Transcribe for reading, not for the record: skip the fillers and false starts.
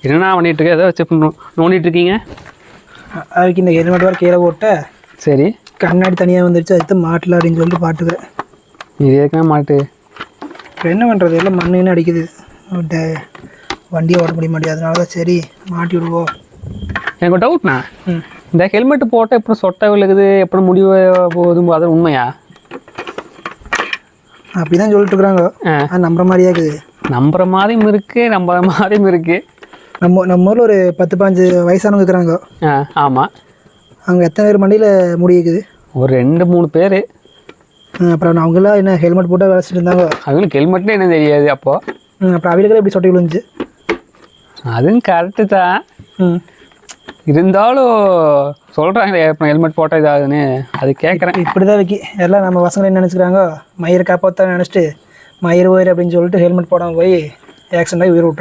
என்னண்ணா பண்ணிட்டு இருக்க? ஏதோ வச்சு நோண்டிட்டு இருக்கீங்க? அதுக்கு இந்த ஹெல்மெட் வேறு கீழே போட்ட சரி, கண்ணாடி தனியாக வந்துருச்சு, அதுக்கு மாட்டல அப்படின்னு சொல்லிட்டு பாட்டுக்கிறேன். இது ஏற்கனவே மாட்டு. இப்போ என்ன பண்ணுறது, எல்லாம் மண்ணுன்னு அடிக்குது, வண்டியை ஓட்ட முடிய மாட்டேங்குது. அதனால தான் சரி மாட்டி விடுவோம். எனக்கு ஒரு டவுட்ண்ணா, ம் இந்த ஹெல்மெட் போட்டால் எப்படி சொட்டை விழுகுது, எப்படி முடிவு போகுது, அது உண்மையா? அப்படி தான் சொல்லிட்டு இருக்கிறாங்க. அது நம்புற மாதிரியா இருக்குது. நம்புற மாதிரியும் இருக்குது, நம்புற மாதிரியும் இருக்குது. நம்ம ஊரில் ஒரு 10-15 வயசானவங்க இருக்கிறாங்க. ஆமாம். அவங்க எத்தனை பேர் மண்டியில் முடியுது? ஒரு 2-3 பேர். அப்புறம் அவங்களாம் என்ன ஹெல்மெட் போட்டால் வேலை செஞ்சுட்டு இருந்தாங்க. அவங்களுக்கு ஹெல்மெட்னே என்ன தெரியாது அப்போது. அப்புறம் அவங்களுக்கெல்லாம் எப்படி சொட்டை விழுந்துச்சு? அதுவும் கரெக்டு தான். இருந்தாலும் சொல்கிறாங்களே இப்போ ஹெல்மெட் போட்டால் இதாகுதுன்னு, அது கேட்குறேன். இப்படி தான் வைக்கி எல்லாம் நம்ம பசங்களை என்ன நினச்சிக்கிறாங்க, மயிரை காப்பாற்ற நினச்சிட்டு மயிர் ஒயர் அப்படின்னு சொல்லிட்டு ஹெல்மெட் போடாமல் போய் ஆக்சிடென்ட் ஆகி உயிர் விட்டு